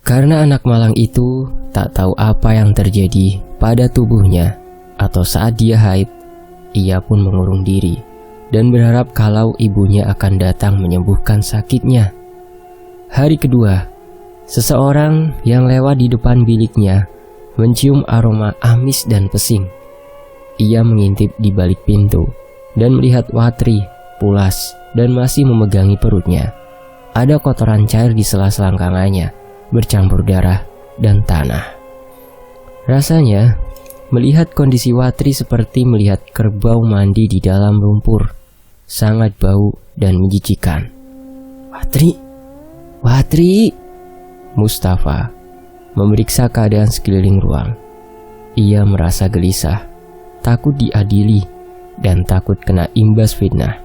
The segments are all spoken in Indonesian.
Karena anak malang itu tak tahu apa yang terjadi pada tubuhnya atau saat dia haid, ia pun mengurung diri dan berharap kalau ibunya akan datang menyembuhkan sakitnya. Hari kedua, seseorang yang lewat di depan biliknya mencium aroma amis dan pesing. Ia mengintip di balik pintu dan melihat Watri pulas dan masih memegangi perutnya. Ada kotoran cair di sela selangkangannya, bercampur darah dan tanah. Rasanya, melihat kondisi Watri seperti melihat kerbau mandi di dalam lumpur. Sangat bau dan menjijikan. Watri, Mustafa memeriksa keadaan sekeliling ruang. Ia merasa gelisah, takut diadili, dan takut kena imbas fitnah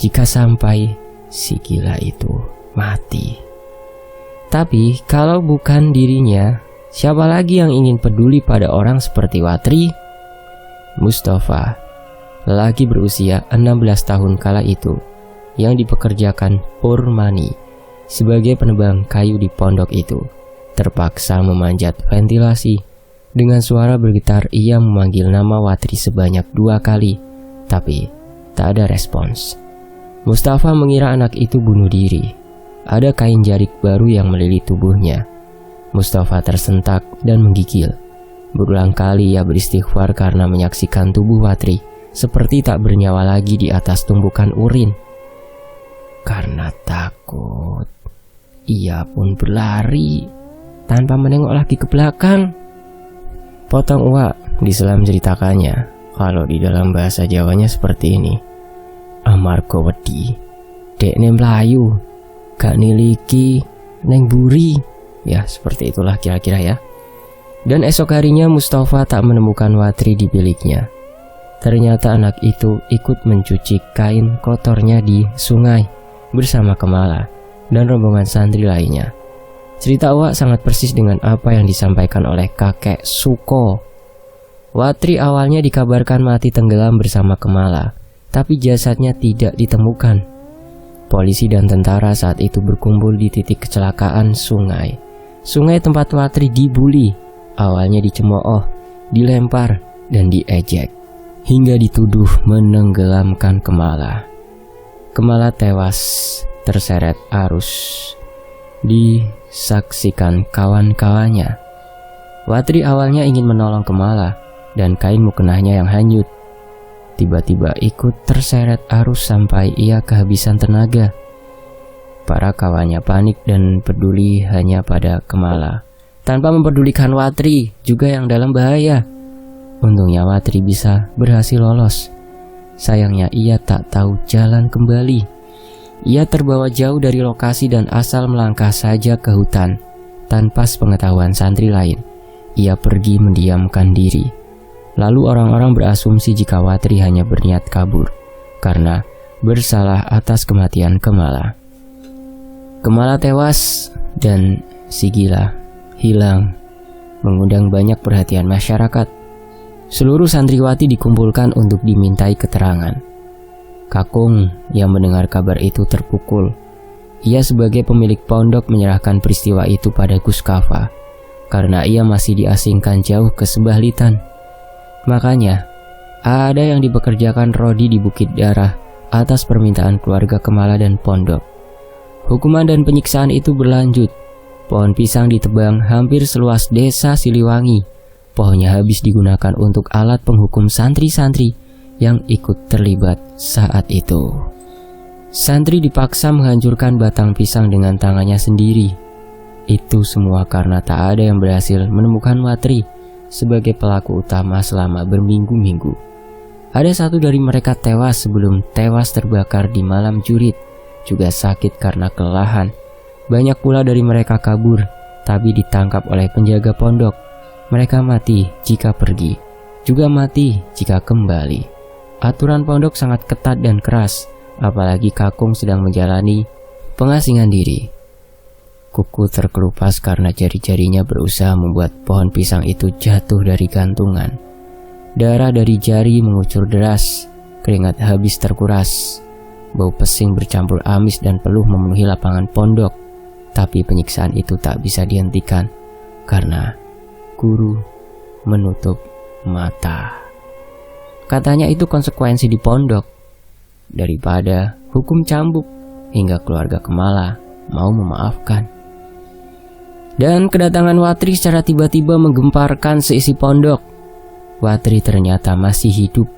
jika sampai si gila itu mati. Tapi kalau bukan dirinya, siapa lagi yang ingin peduli pada orang seperti Watri? Mustafa, lelaki berusia 16 tahun kala itu, yang dipekerjakan Purmani sebagai penebang kayu di pondok itu, terpaksa memanjat ventilasi. Dengan suara bergetar ia memanggil nama Watri sebanyak 2 kali, tapi tak ada respons. Mustafa mengira anak itu bunuh diri. Ada kain jarik baru yang melilit tubuhnya. Mustafa tersentak dan menggigil. Berulang kali ia beristighfar karena menyaksikan tubuh Watri seperti tak bernyawa lagi di atas tumpukan urin. Karena takut, ia pun berlari tanpa menengok lagi ke belakang. Potong uak diselam ceritakannya, kalau di dalam bahasa Jawanya seperti ini. Amarga wedi, dekne mlayu, gak niliki neng buri. Ya, seperti itulah kira-kira ya. Dan esok harinya Mustafa tak menemukan Watri di biliknya. Ternyata anak itu ikut mencuci kain kotornya di sungai bersama Kemala dan rombongan santri lainnya. Cerita Uwak sangat persis dengan apa yang disampaikan oleh kakek Suko. Watri awalnya dikabarkan mati tenggelam bersama Kemala, tapi jasadnya tidak ditemukan. Polisi dan tentara saat itu berkumpul di titik kecelakaan sungai. Sungai tempat Watri dibuli, awalnya dicemooh, dilempar, dan diejek, hingga dituduh menenggelamkan Kemala. Kemala tewas terseret arus, disaksikan kawan-kawannya. Watri awalnya ingin menolong Kemala dan kain mukenahnya yang hanyut. Tiba-tiba ikut terseret arus sampai ia kehabisan tenaga. Para kawannya panik dan peduli hanya pada Kemala, tanpa mempedulikan Watri juga yang dalam bahaya. Untungnya Watri bisa berhasil lolos. Sayangnya ia tak tahu jalan kembali. Ia terbawa jauh dari lokasi dan asal melangkah saja ke hutan. Tanpa sepengetahuan santri lain, ia pergi mendiamkan diri. Lalu orang-orang berasumsi jika Watri hanya berniat kabur karena bersalah atas kematian Kemala. Kemala tewas dan si gila hilang, mengundang banyak perhatian masyarakat. Seluruh santriwati dikumpulkan untuk dimintai keterangan. Kakung yang mendengar kabar itu terpukul. Ia sebagai pemilik pondok menyerahkan peristiwa itu pada Gus Kafa karena ia masih diasingkan jauh ke Sebahlitan. Makanya ada yang dipekerjakan Rodi di Bukit Darah atas permintaan keluarga Kemala dan pondok. Hukuman dan penyiksaan itu berlanjut. Pohon pisang ditebang hampir seluas desa Siliwangi. Pohonnya habis digunakan untuk alat penghukum santri-santri yang ikut terlibat saat itu. Santri dipaksa menghancurkan batang pisang dengan tangannya sendiri. Itu semua karena tak ada yang berhasil menemukan Watri sebagai pelaku utama selama berminggu-minggu. Ada satu dari mereka tewas sebelum tewas terbakar di malam jurit, juga sakit karena kelelahan. Banyak pula dari mereka kabur, tapi ditangkap oleh penjaga pondok. Mereka mati jika pergi, juga mati jika kembali. Aturan pondok sangat ketat dan keras, apalagi Kakung sedang menjalani pengasingan diri. Kuku terkelupas karena jari-jarinya berusaha membuat pohon pisang itu jatuh dari gantungan. Darah dari jari mengucur deras, keringat habis terkuras. Bau pesing bercampur amis dan peluh memenuhi lapangan pondok. Tapi penyiksaan itu tak bisa dihentikan karena guru menutup mata. Katanya itu konsekuensi di pondok. Daripada hukum cambuk hingga keluarga Kemala mau memaafkan. Dan kedatangan Watri secara tiba-tiba menggemparkan seisi pondok. Watri ternyata masih hidup.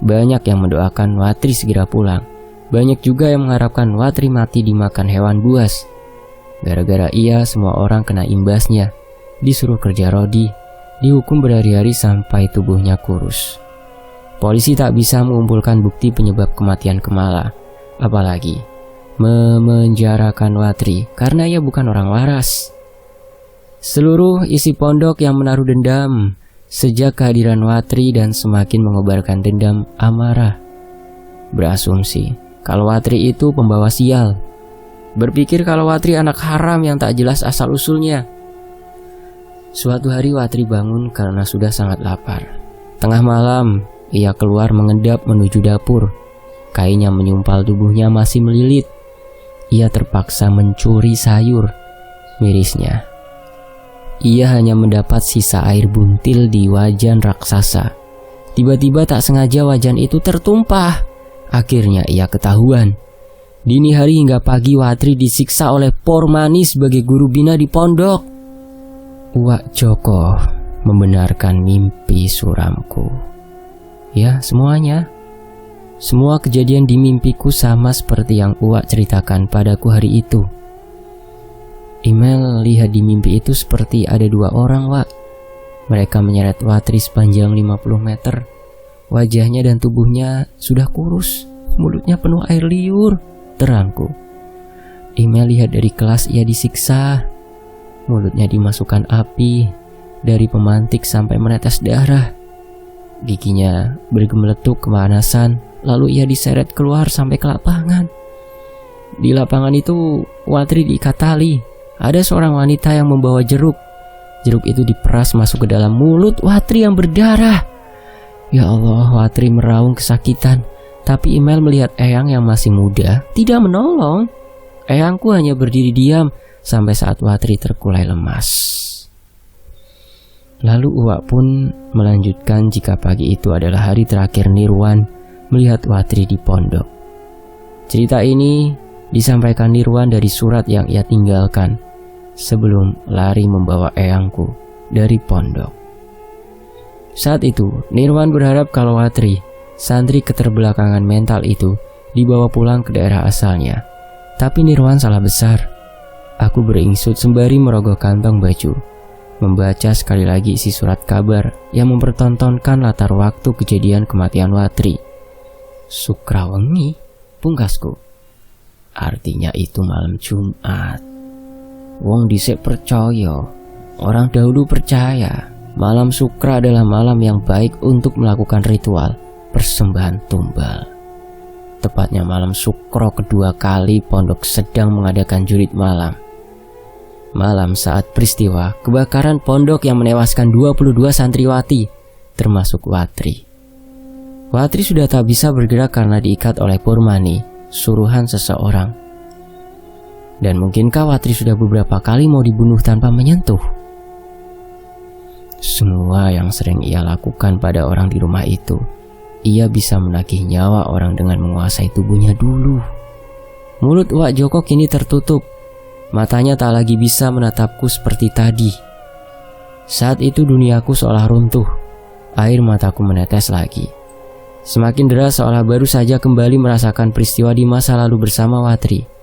Banyak yang mendoakan Watri segera pulang. Banyak juga yang mengharapkan Watri mati dimakan hewan buas. Gara-gara ia, semua orang kena imbasnya. Disuruh kerja rodi, dihukum berhari-hari sampai tubuhnya kurus. Polisi tak bisa mengumpulkan bukti penyebab kematian Kemala, apalagi memenjarakan Watri karena ia bukan orang waras. Seluruh isi pondok yang menaruh dendam sejak kehadiran Watri dan semakin mengobarkan dendam amarah. Berasumsi kalau Watri itu pembawa sial. Berpikir kalau Watri anak haram yang tak jelas asal-usulnya. Suatu hari Watri bangun karena sudah sangat lapar. Tengah malam, ia keluar mengendap menuju dapur. Kain yang menyumpal tubuhnya masih melilit. Ia terpaksa mencuri sayur. Mirisnya, ia hanya mendapat sisa air buntil di wajan raksasa. Tiba-tiba tak sengaja wajan itu tertumpah. Akhirnya ia ketahuan. Dini hari hingga pagi Watri disiksa oleh Pormani sebagai guru bina di pondok. Uwak Joko membenarkan mimpi suramku. Ya, semuanya. Semua kejadian di mimpiku sama seperti yang Uwak ceritakan padaku hari itu. Email lihat di mimpi itu seperti ada dua orang, Wak. Mereka menyeret Watri sepanjang 50 meter. Wajahnya dan tubuhnya sudah kurus, mulutnya penuh air liur, terangku. Email lihat dari kelas ia disiksa. Mulutnya dimasukkan api, dari pemantik sampai menetes darah. Giginya bergemeletuk kepanasan, lalu ia diseret keluar sampai ke lapangan. Di lapangan itu Watri diikat tali. Ada seorang wanita yang membawa jeruk. Jeruk itu diperas masuk ke dalam mulut Watri yang berdarah. Ya Allah, Watri meraung kesakitan. Tapi Email melihat Eyang yang masih muda tidak menolong. Eyangku hanya berdiri diam sampai saat Watri terkulai lemas. Lalu Uwak pun melanjutkan jika pagi itu adalah hari terakhir Nirwan melihat Watri di pondok. Cerita ini disampaikan Nirwan dari surat yang ia tinggalkan sebelum lari membawa Eyangku dari pondok. Saat itu Nirwan berharap kalau Watri, santri keterbelakangan mental itu, dibawa pulang ke daerah asalnya. Tapi Nirwan salah besar. Aku beringsut sembari merogoh kantong baju, membaca sekali lagi isi surat kabar yang mempertontonkan latar waktu kejadian kematian Watri. Sukrawengi, pungkasku. Artinya itu malam Jumat. Wong dhisik percaya, orang dahulu percaya malam Sukra adalah malam yang baik untuk melakukan ritual persembahan tumbal. Tepatnya malam Sukro kedua kali pondok sedang mengadakan jurit malam. Malam saat peristiwa kebakaran pondok yang menewaskan 22 santriwati, termasuk Watri. Watri sudah tak bisa bergerak karena diikat oleh Pormani, suruhan seseorang. Dan mungkinkah Watri sudah beberapa kali mau dibunuh tanpa menyentuh? Semua yang sering ia lakukan pada orang di rumah itu, ia bisa menagih nyawa orang dengan menguasai tubuhnya dulu. Mulut Uwak Joko kini tertutup. Matanya tak lagi bisa menatapku seperti tadi. Saat itu duniaku seolah runtuh. Air mataku menetes lagi. Semakin deras seolah baru saja kembali merasakan peristiwa di masa lalu bersama Watri.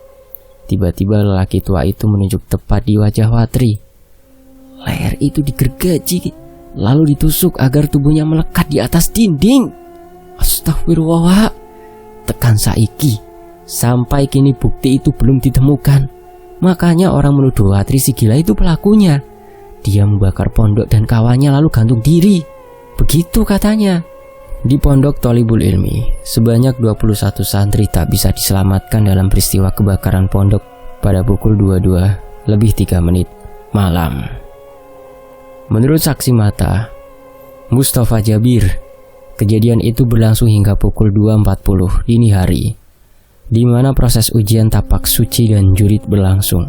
Tiba-tiba lelaki tua itu menunjuk tepat di wajah Watri. Leher itu digergaji, lalu ditusuk agar tubuhnya melekat di atas dinding. Astagfirullah, tekan saiki. Sampai kini bukti itu belum ditemukan. Makanya orang menuduh Watri si gila itu pelakunya. Dia membakar pondok dan kawannya lalu gantung diri. Begitu katanya. Di pondok Tholibul Ilmi, sebanyak 21 santri tak bisa diselamatkan dalam peristiwa kebakaran pondok pada pukul 22:03 malam. Menurut saksi mata, Mustafa Jabir, kejadian itu berlangsung hingga pukul 2.40 dini hari, di mana proses ujian tapak suci dan jurit berlangsung.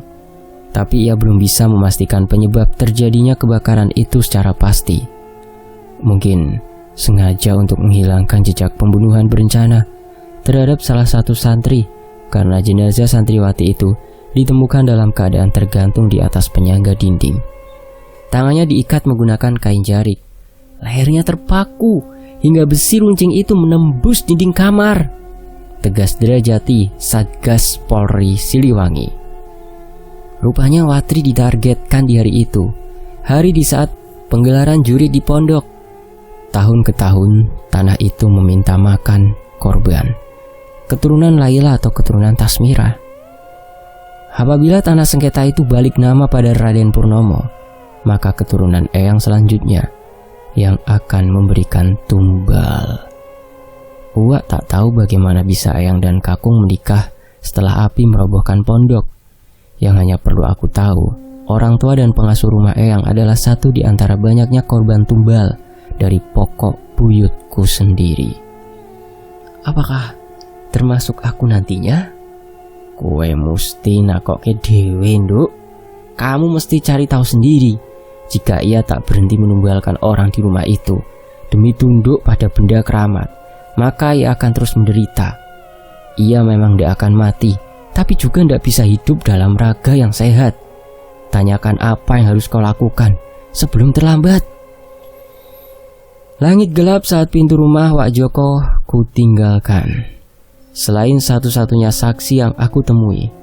Tapi ia belum bisa memastikan penyebab terjadinya kebakaran itu secara pasti. Mungkin sengaja untuk menghilangkan jejak pembunuhan berencana terhadap salah satu santri, karena jenazah santriwati itu ditemukan dalam keadaan tergantung di atas penyangga dinding. Tangannya diikat menggunakan kain jarik. Lehernya terpaku hingga besi runcing itu menembus dinding kamar. Tegas Derajati, Satgas Polri Siliwangi. Rupanya Watri ditargetkan di hari itu, hari di saat penggelaran jurid di pondok. Tahun ke tahun, tanah itu meminta makan korban, keturunan Laila atau keturunan Tasmira. Apabila tanah sengketa itu balik nama pada Raden Purnomo, maka keturunan Eyang selanjutnya yang akan memberikan tumbal. Uwak tak tahu bagaimana bisa Eyang dan Kakung menikah setelah api merobohkan pondok. Yang hanya perlu aku tahu, orang tua dan pengasuh rumah Eyang adalah satu di antara banyaknya korban tumbal dari pokok buyutku sendiri. Apakah termasuk aku nantinya? Kue mesti nakoke dewe, Nduk. Kamu mesti cari tahu sendiri. Jika ia tak berhenti menumbalkan orang di rumah itu demi tunduk pada benda keramat, maka ia akan terus menderita. Ia memang tidak akan mati, tapi juga tidak bisa hidup dalam raga yang sehat. Tanyakan apa yang harus kau lakukan sebelum terlambat. Langit gelap saat pintu rumah Wak Joko kutinggalkan. Selain satu-satunya saksi yang aku temui,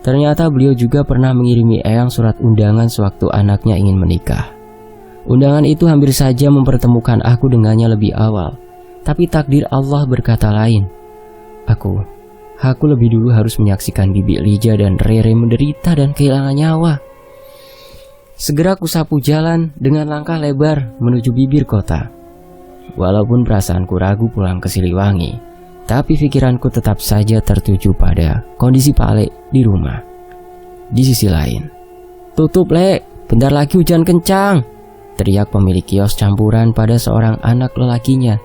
ternyata beliau juga pernah mengirimi Eyang surat undangan sewaktu anaknya ingin menikah. Undangan itu hampir saja mempertemukan aku dengannya lebih awal, tapi takdir Allah berkata lain. Aku lebih dulu harus menyaksikan Bibi Lija dan Rere menderita dan kehilangan nyawa. Segera kusapu jalan dengan langkah lebar menuju bibir kota. Walaupun perasaanku ragu pulang ke Siliwangi, tapi pikiranku tetap saja tertuju pada kondisi Pak Lek di rumah. Di sisi lain, "Tutup, Lek, bentar lagi hujan kencang," teriak pemilik kios campuran pada seorang anak lelakinya.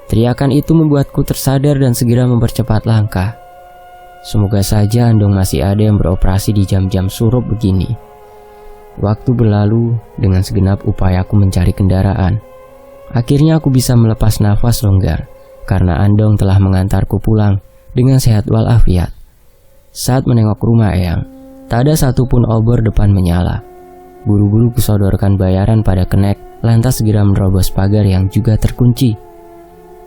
Teriakan itu membuatku tersadar dan segera mempercepat langkah. Semoga saja Andong masih ada yang beroperasi di jam-jam surup begini. Waktu berlalu dengan segenap upayaku mencari kendaraan. Akhirnya aku bisa melepas nafas longgar karena Andong telah mengantarku pulang dengan sehat walafiat. Saat menengok rumah Eyang, tak ada satupun obor depan menyala. Buru-buru kusodorkan bayaran pada kenek, lantas segera menerobos pagar yang juga terkunci.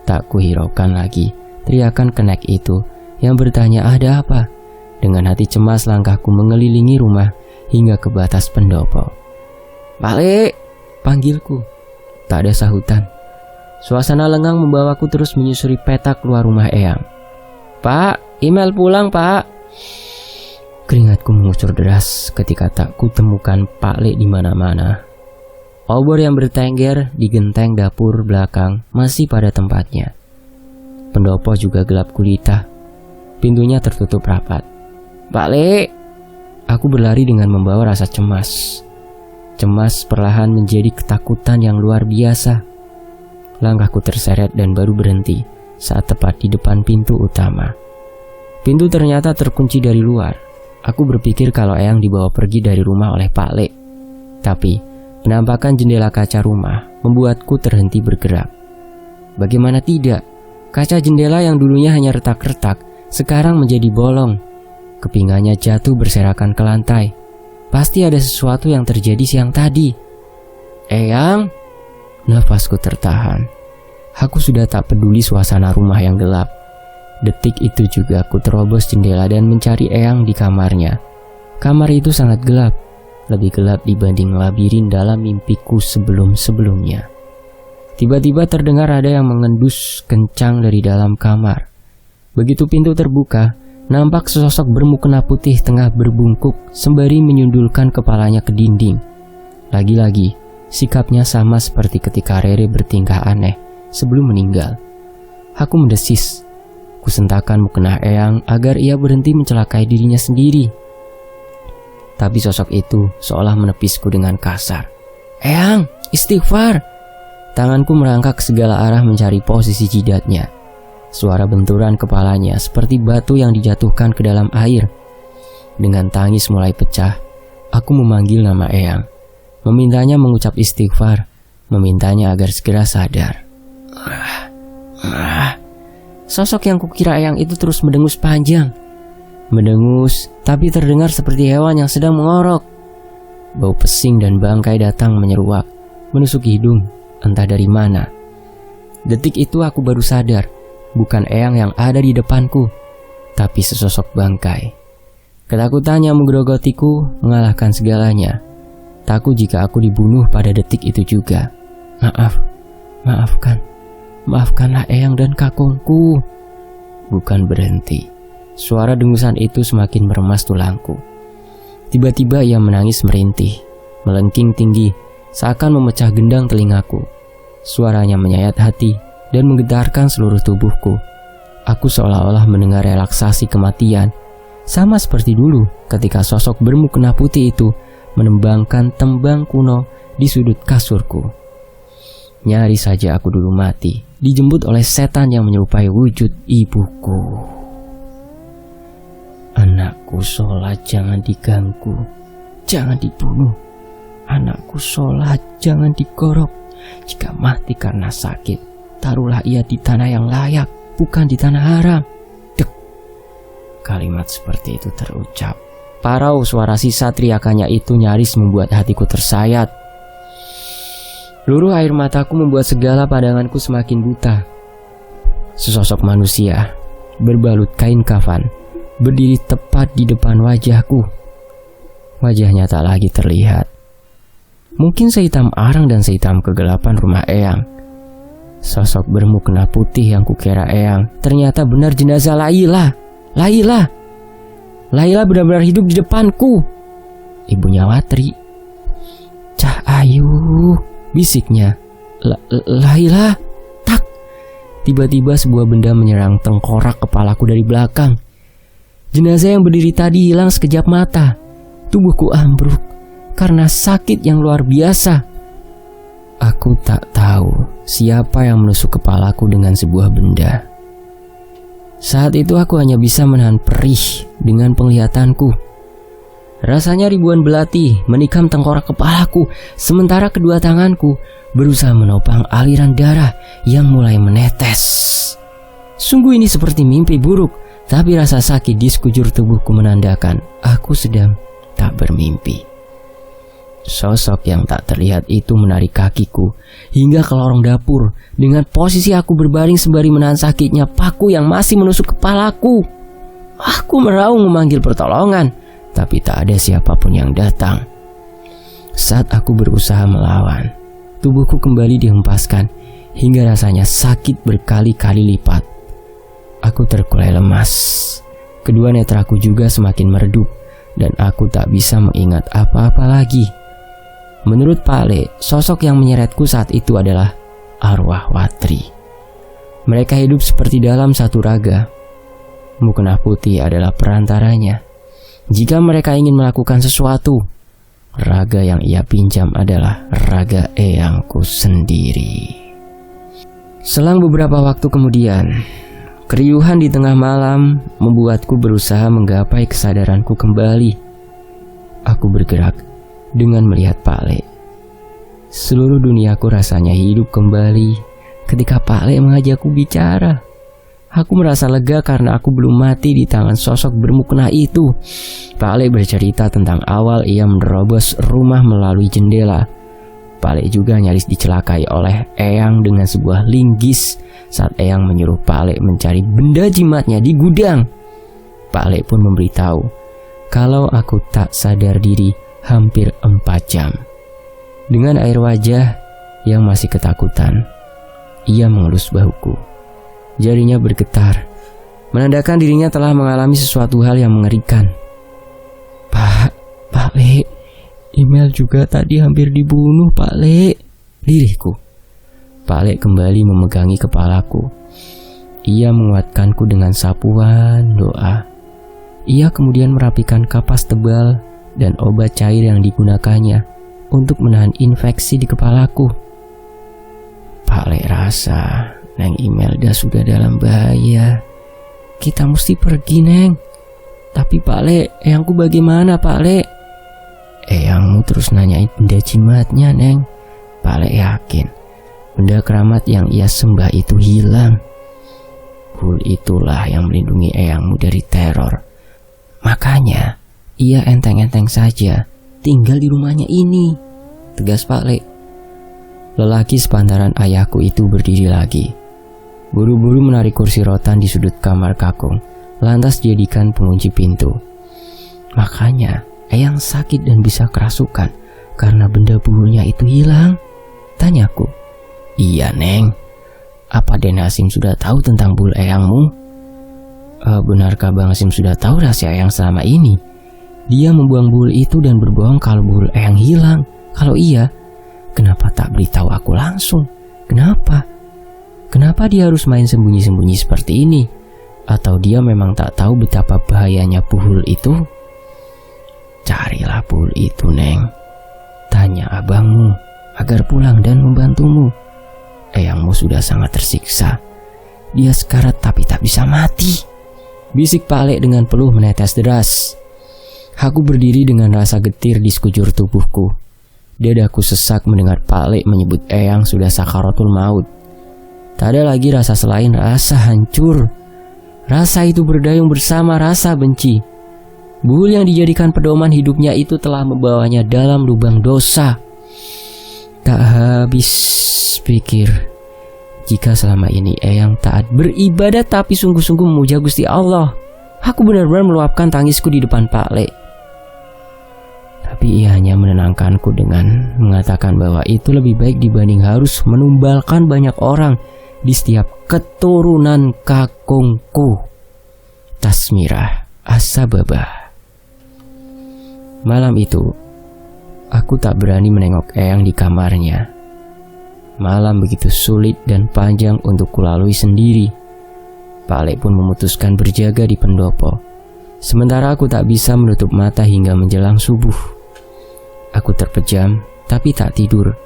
Tak kuhiraukan lagi teriakan kenek itu yang bertanya ada apa. Dengan hati cemas langkahku mengelilingi rumah hingga ke batas pendopo. "Pak Lek," panggilku. Tak ada sahutan. Suasana lengang membawaku terus menyusuri peta keluar rumah Eyang. "Pak, email pulang, Pak." Keringatku mengucur deras ketika tak kutemukan Pak Lek di mana-mana. Obor yang bertengger di genteng dapur belakang masih pada tempatnya. Pendopo juga gelap gulita. Pintunya tertutup rapat. "Pak Lek!" Aku berlari dengan membawa rasa cemas. Cemas perlahan menjadi ketakutan yang luar biasa. Langkahku terseret dan baru berhenti saat tepat di depan pintu utama. Pintu ternyata terkunci dari luar. Aku berpikir kalau Eyang dibawa pergi dari rumah oleh Pak Lek. Tapi penampakan jendela kaca rumah membuatku terhenti bergerak. Bagaimana tidak? Kaca jendela yang dulunya hanya retak-retak sekarang menjadi bolong. Kepingannya jatuh berserakan ke lantai. Pasti ada sesuatu yang terjadi siang tadi. "Eyang!" Nafasku tertahan. Aku sudah tak peduli suasana rumah yang gelap. Detik itu juga aku terobos jendela dan mencari Eyang di kamarnya. Kamar itu sangat gelap. Lebih gelap dibanding labirin dalam mimpiku sebelum-sebelumnya. Tiba-tiba terdengar ada yang mengendus kencang dari dalam kamar. Begitu pintu terbuka, nampak sesosok bermukena putih tengah berbungkuk sembari menyundulkan kepalanya ke dinding. Lagi-lagi, sikapnya sama seperti ketika Rere bertingkah aneh sebelum meninggal. Aku mendesis. Kusentakan mukena Eyang agar ia berhenti mencelakai dirinya sendiri. Tapi sosok itu seolah menepisku dengan kasar. "Eyang, istighfar!" Tanganku merangkak ke segala arah mencari posisi jidatnya. Suara benturan kepalanya seperti batu yang dijatuhkan ke dalam air. Dengan tangis mulai pecah, Aku memanggil nama Eyang, memintanya mengucap istighfar, memintanya agar segera sadar. Sosok yang kukira Eyang itu terus mendengus panjang. Mendengus, tapi terdengar seperti hewan yang sedang mengorok. Bau pesing dan bangkai datang menyeruak, menusuk hidung, entah dari mana. Detik itu aku baru sadar, bukan Eyang yang ada di depanku, tapi sesosok bangkai. Ketakutan yang menggerogotiku mengalahkan segalanya. Takut jika aku dibunuh pada detik itu juga. Maafkanlah Eyang dan kakungku. Bukan berhenti. Suara dengusan itu semakin meremas tulangku. Tiba-tiba ia menangis merintih, melengking tinggi, seakan memecah gendang telingaku. Suaranya menyayat hati dan menggetarkan seluruh tubuhku. Aku seolah-olah mendengar relaksasi kematian, sama seperti dulu ketika sosok bermukena putih itu menembangkan tembang kuno di sudut kasurku. Nyaris saja aku dulu mati, dijemput oleh setan yang menyerupai wujud ibuku. Anakku sholat, jangan diganggu, jangan dibunuh. Anakku sholat, jangan digorok. Jika mati karena sakit, taruhlah ia di tanah yang layak, bukan di tanah haram. Dek. Kalimat seperti itu terucap. Parau suara sisa teriakannya itu nyaris membuat hatiku tersayat. Luruh air mataku membuat segala pandanganku semakin buta. Sesosok manusia berbalut kain kafan berdiri tepat di depan wajahku. Wajahnya tak lagi terlihat. Mungkin sehitam arang dan sehitam kegelapan rumah Eyang. Sosok bermukena putih yang kukira Eyang ternyata benar jenazah Laila. Laila benar-benar hidup di depanku. Ibunya Watri. Cah Ayu, bisiknya. Laila. Tak. Tiba-tiba sebuah benda menyerang tengkorak kepalaku dari belakang. Jenazah yang berdiri tadi hilang sekejap mata. Tubuhku ambruk karena sakit yang luar biasa. Aku tak tahu siapa yang menusuk kepalaku dengan sebuah benda. Saat itu aku hanya bisa menahan perih dengan penglihatanku. Rasanya ribuan belati menikam tengkorak kepalaku, sementara kedua tanganku berusaha menopang aliran darah yang mulai menetes. Sungguh ini seperti mimpi buruk, tapi rasa sakit di sekujur tubuhku menandakan aku sedang tak bermimpi. Sosok yang tak terlihat itu menarik kakiku hingga ke lorong dapur. Dengan posisi aku berbaring sembari menahan sakitnya paku yang masih menusuk kepalaku. Aku meraung memanggil pertolongan, tapi tak ada siapapun yang datang. Saat aku berusaha melawan, tubuhku kembali dihempaskan hingga rasanya sakit berkali-kali lipat. Aku terkulai lemas. Kedua netraku juga semakin meredup dan aku tak bisa mengingat apa-apa lagi. Menurut Pak Le, sosok yang menyeretku saat itu adalah arwah Watri. Mereka hidup seperti dalam satu raga. Mukena putih adalah perantaranya. Jika mereka ingin melakukan sesuatu, raga yang ia pinjam adalah raga Eyangku sendiri. Selang beberapa waktu kemudian, keriuhan di tengah malam membuatku berusaha menggapai kesadaranku kembali. Aku bergerak dengan melihat Pak Le. Seluruh duniaku rasanya hidup kembali ketika Pak Le mengajakku bicara. Aku merasa lega karena aku belum mati di tangan sosok bermukena itu. Pak Le bercerita tentang awal ia menerobos rumah melalui jendela. Pak Le juga nyaris dicelakai oleh Eyang dengan sebuah linggis saat Eyang menyuruh Pak Le mencari benda jimatnya di gudang. Pak Le pun memberitahu kalau aku tak sadar diri hampir 4 jam. Dengan air wajah yang masih ketakutan, ia mengelus bahuku. Jarinya bergetar, menandakan dirinya telah mengalami sesuatu hal yang mengerikan. Pak Le, email juga tadi hampir dibunuh, Pak Le, lirihku. Pak Le kembali memegangi kepalaku. Ia menguatkanku dengan sapuan doa. Ia kemudian merapikan kapas tebal dan obat cair yang digunakannya untuk menahan infeksi di kepalaku. Pak Le rasa Neng Imelda sudah dalam bahaya. Kita mesti pergi, Neng. Tapi Pak Le, Eyangku bagaimana, Pak Le? kamu terus nanyain benda jimatnya, Neng. Pak Lek yakin benda keramat yang ia sembah itu hilang. Buhul itulah yang melindungi eyangmu dari teror. Makanya ia enteng-enteng saja tinggal di rumahnya ini, tegas Pak Lek. Lelaki sepantaran ayahku itu berdiri lagi. Buru-buru menarik kursi rotan di sudut kamar kakung, lantas jadikan pengunci pintu. Makanya eyang sakit dan bisa kerasukan karena benda buhulnya itu hilang, tanyaku. Iya, Neng. Apa Den Hasim sudah tahu tentang buhul eyangmu? Benarkah Bang Hasim sudah tahu rahasia eyang selama ini? Dia membuang buhul itu dan berbohong kalau buhul eyang hilang. Kalau iya, kenapa tak beritahu aku langsung? Kenapa? Kenapa dia harus main sembunyi-sembunyi seperti ini? Atau dia memang tak tahu betapa bahayanya buhul itu? Carilah buhul itu, Neng. Tanya abangmu agar pulang dan membantumu. Eyangmu sudah sangat tersiksa. Dia sekarat tapi tak bisa mati, bisik Pak Lek dengan peluh menetes deras. Aku berdiri dengan rasa getir di sekujur tubuhku. Dadaku sesak mendengar Pak Lek menyebut eyang sudah sakaratul maut. Tak ada lagi rasa selain rasa hancur. Rasa itu berdayung bersama rasa benci. Buhul yang dijadikan pedoman hidupnya itu telah membawanya dalam lubang dosa. Tak habis pikir, jika selama ini eyang taat beribadah tapi sungguh-sungguh memuja Gusti Allah, aku benar-benar meluapkan tangisku di depan Pak Lek. Tapi ia hanya menenangkanku dengan mengatakan bahwa itu lebih baik dibanding harus menumbalkan banyak orang di setiap keturunan kakungku. Tasmirah As-Sababah. Malam itu, aku tak berani menengok eyang di kamarnya. Malam begitu sulit dan panjang untuk kulalui sendiri. Pak Lek pun memutuskan berjaga di pendopo. Sementara aku tak bisa menutup mata hingga menjelang subuh. Aku terpejam tapi tak tidur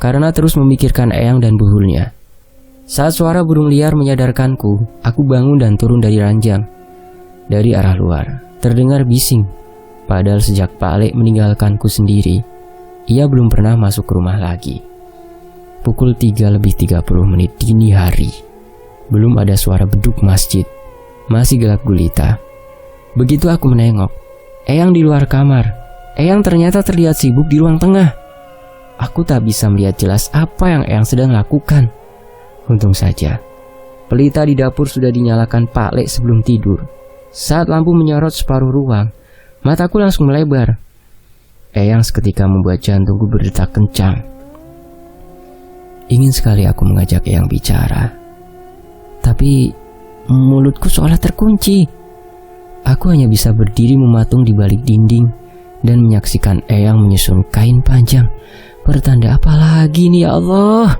karena terus memikirkan eyang dan buhulnya. Saat suara burung liar menyadarkanku, aku bangun dan turun dari ranjang. Dari arah luar terdengar bising. Padahal sejak Pak Lek meninggalkanku sendiri, ia belum pernah masuk ke rumah lagi. Pukul 3:30 dini hari. Belum ada suara beduk masjid. Masih gelap gulita. Begitu aku menengok, eyang di luar kamar. Eyang ternyata terlihat sibuk di ruang tengah. Aku tak bisa melihat jelas apa yang eyang sedang lakukan. Untung saja, pelita di dapur sudah dinyalakan Pak Lek sebelum tidur. Saat lampu menyorot separuh ruang, mataku langsung melebar. Eyang seketika membuat jantungku berdetak kencang. Ingin sekali aku mengajak eyang bicara, tapi mulutku seolah terkunci. Aku hanya bisa berdiri mematung di balik dinding dan menyaksikan eyang menyusun kain panjang. Pertanda apa lagi nih, ya Allah?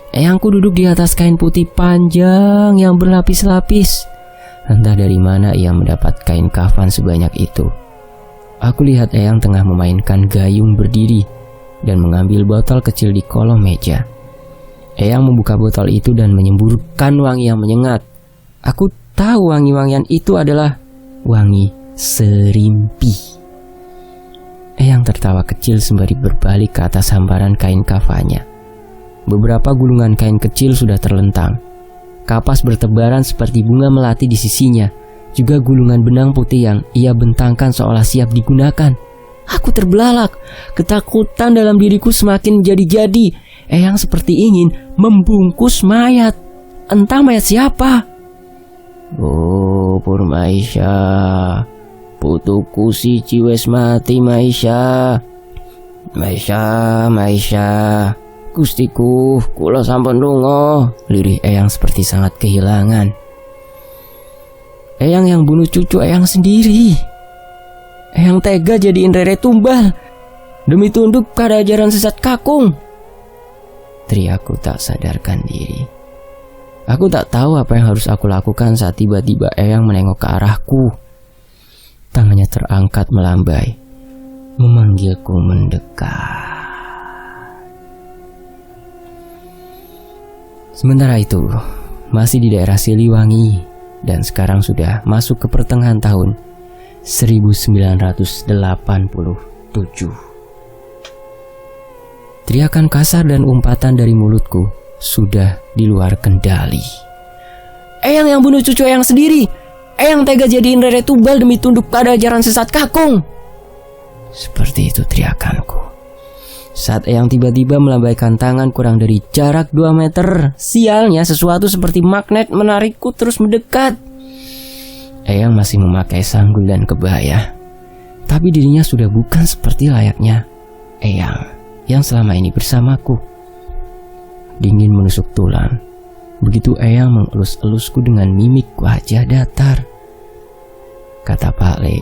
Eyangku duduk di atas kain putih panjang yang berlapis-lapis. Entah dari mana ia mendapat kain kafan sebanyak itu. Aku lihat eyang tengah memainkan gayung berdiri dan mengambil botol kecil di kolong meja. Eyang membuka botol itu dan menyemburkan wangi yang menyengat. Aku tahu wangi-wangian itu adalah wangi serimpi. Eyang tertawa kecil sembari berbalik ke atas hamparan kain kafannya. Beberapa gulungan kain kecil sudah terlentang. Kapas bertebaran seperti bunga melati di sisinya. Juga gulungan benang putih yang ia bentangkan seolah siap digunakan. Aku terbelalak. Ketakutan dalam diriku semakin jadi-jadi. Eyang seperti ingin membungkus mayat. Entah mayat siapa. Oh, Purmaisya, putuku siji wis mati, Maisya. Maisya, Gustiku, kula sampun lunga. Lirih eyang seperti sangat kehilangan. Eyang yang bunuh cucu eyang sendiri. Eyang tega jadiin Rere tumbal demi tunduk pada ajaran sesat kakung. Teriakku tak sadarkan diri. Aku tak tahu apa yang harus aku lakukan saat tiba-tiba eyang menengok ke arahku. Tangannya terangkat melambai, memanggilku mendekat. Sementara itu, masih di daerah Siliwangi dan sekarang sudah masuk ke pertengahan tahun 1987. Teriakan kasar dan umpatan dari mulutku sudah di luar kendali. Eyang yang bunuh cucu Eyang sendiri. Eyang tega jadiin Rere tumbal demi tunduk pada ajaran sesat kakung. Seperti itu teriakanku. Saat Eyang tiba-tiba melambaikan tangan kurang dari jarak 2 meter. Sialnya sesuatu seperti magnet menarikku terus mendekat. Eyang masih memakai sanggul dan kebaya. Tapi dirinya sudah bukan seperti layaknya Eyang yang selama ini bersamaku. Dingin menusuk tulang. Begitu Eyang mengelus-elusku dengan mimik wajah datar. Kata Pak Le,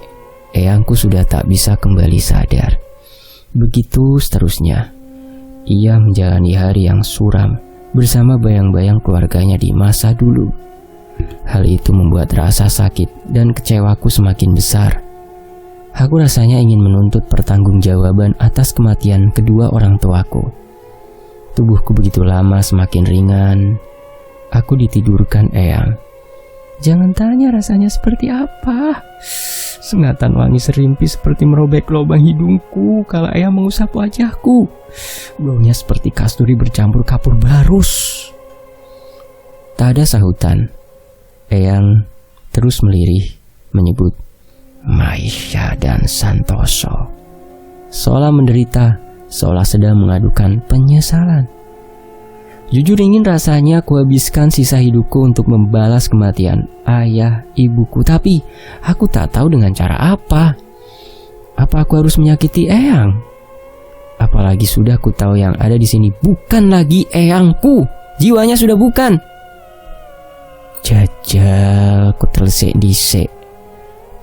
Eyangku sudah tak bisa kembali sadar. Begitu seterusnya. Ia menjalani hari yang suram bersama bayang-bayang keluarganya di masa dulu. Hal itu membuat rasa sakit dan kecewaku semakin besar. Aku rasanya ingin menuntut pertanggungjawaban atas kematian kedua orang tuaku. Tubuhku begitu lama semakin ringan. Aku ditidurkan Eyang. Jangan tanya rasanya seperti apa. Sengatan wangi serimpi seperti merobek lubang hidungku kala Eyang mengusap wajahku. Baunya seperti kasturi bercampur kapur barus. Tak ada sahutan. Eyang terus melirih menyebut Maisha dan Santoso. Seolah menderita, seolah sedang mengadukan penyesalan. Jujur ingin rasanya kuhabiskan sisa hidupku untuk membalas kematian ayah ibuku. Tapi aku tak tahu dengan cara apa. Apa aku harus menyakiti Eyang? Apalagi sudah ku tahu yang ada di sini bukan lagi Eyangku. Jiwanya sudah bukan. Jajal ku tersek disek.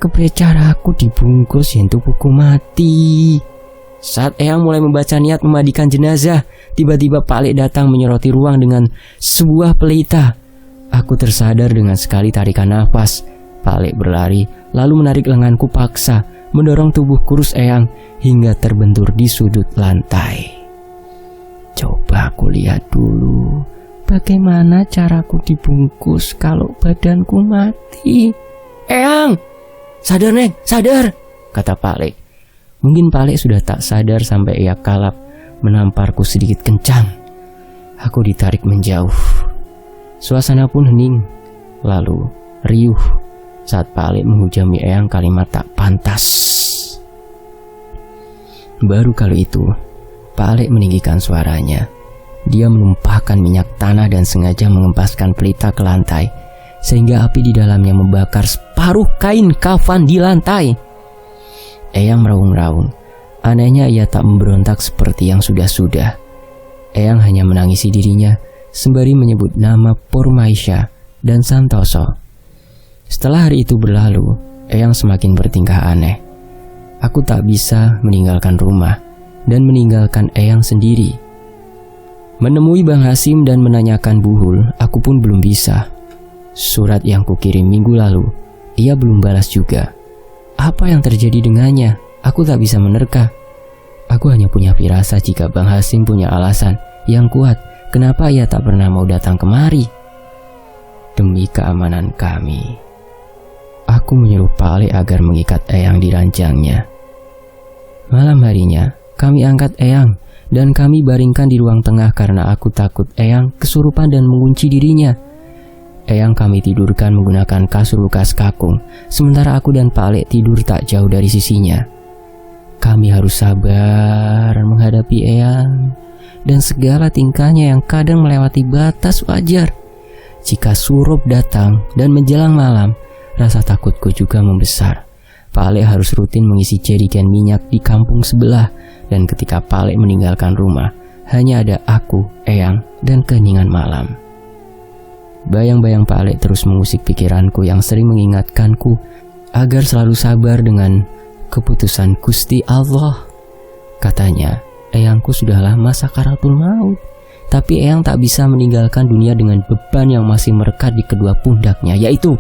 Kepriye caraku dibungkus yen tubuhku mati. Saat Eyang mulai membaca niat memandikan jenazah, tiba-tiba Pak Lek datang menyoroti ruang dengan sebuah pelita. Aku tersadar dengan sekali tarikan nafas. Pak Lek berlari, lalu menarik lenganku paksa, mendorong tubuh kurus Eyang hingga terbentur di sudut lantai. Coba aku lihat dulu, bagaimana caraku dibungkus kalau badanku mati. Eyang! Sadar Neng, sadar, kata Pak Lek. Mungkin Pak Lek sudah tak sadar sampai ia kalap menamparku sedikit kencang. Aku ditarik menjauh. Suasana pun hening, lalu riuh saat Pak Lek menghujami Eyang kalimat tak pantas. Baru kali itu, Pak Lek meninggikan suaranya. Dia menumpahkan minyak tanah dan sengaja mengempaskan pelita ke lantai, sehingga api di dalamnya membakar separuh kain kafan di lantai. Eyang meraung-raung. Anehnya ia tak memberontak seperti yang sudah-sudah. Eyang hanya menangisi dirinya sembari menyebut nama Purmaisha dan Santoso. Setelah hari itu berlalu, Eyang semakin bertingkah aneh. Aku tak bisa meninggalkan rumah dan meninggalkan Eyang sendiri. Menemui Bang Hasim dan menanyakan Buhul, aku pun belum bisa. Surat yang kukirim minggu lalu, ia belum balas juga. Apa yang terjadi dengannya? Aku tak bisa menerka. Aku hanya punya firasat jika Bang Hasim punya alasan yang kuat kenapa ia tak pernah mau datang kemari. Demi keamanan kami, aku menyuruh Pak Lek agar mengikat Eyang di ranjangnya. Malam harinya, kami angkat Eyang dan kami baringkan di ruang tengah karena aku takut Eyang kesurupan dan mengunci dirinya. Eyang kami tidurkan menggunakan kasur bekas kakung, sementara aku dan Pak Lek tidur tak jauh dari sisinya. Kami harus sabar menghadapi Eyang dan segala tingkahnya yang kadang melewati batas wajar. Jika surup datang dan menjelang malam, rasa takutku juga membesar. Pak Lek harus rutin mengisi jerigen minyak di kampung sebelah, dan ketika Pak Lek meninggalkan rumah, hanya ada aku, Eyang, dan keheningan malam. Bayang-bayang Pak Lek terus mengusik pikiranku yang sering mengingatkanku agar selalu sabar dengan keputusan Gusti Allah. Katanya, Eyangku sudah lama sakaratul maut, tapi Eyang tak bisa meninggalkan dunia dengan beban yang masih merekat di kedua pundaknya, yaitu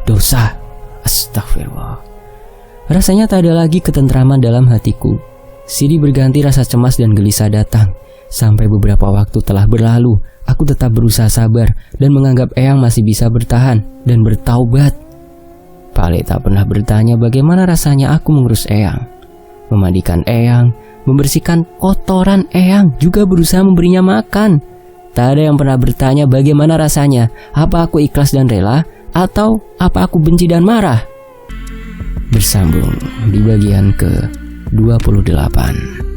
dosa. Astagfirullah. Rasanya tak ada lagi ketentraman dalam hatiku. Silih berganti rasa cemas dan gelisah datang. Sampai beberapa waktu telah berlalu, aku tetap berusaha sabar dan menganggap Eyang masih bisa bertahan dan bertaubat. Pak Lek tak pernah bertanya bagaimana rasanya aku mengurus Eyang, memandikan Eyang, membersihkan kotoran eyang, juga berusaha memberinya makan. Tak ada yang pernah bertanya bagaimana rasanya, apa aku ikhlas dan rela, atau apa aku benci dan marah. Bersambung di bagian ke-28.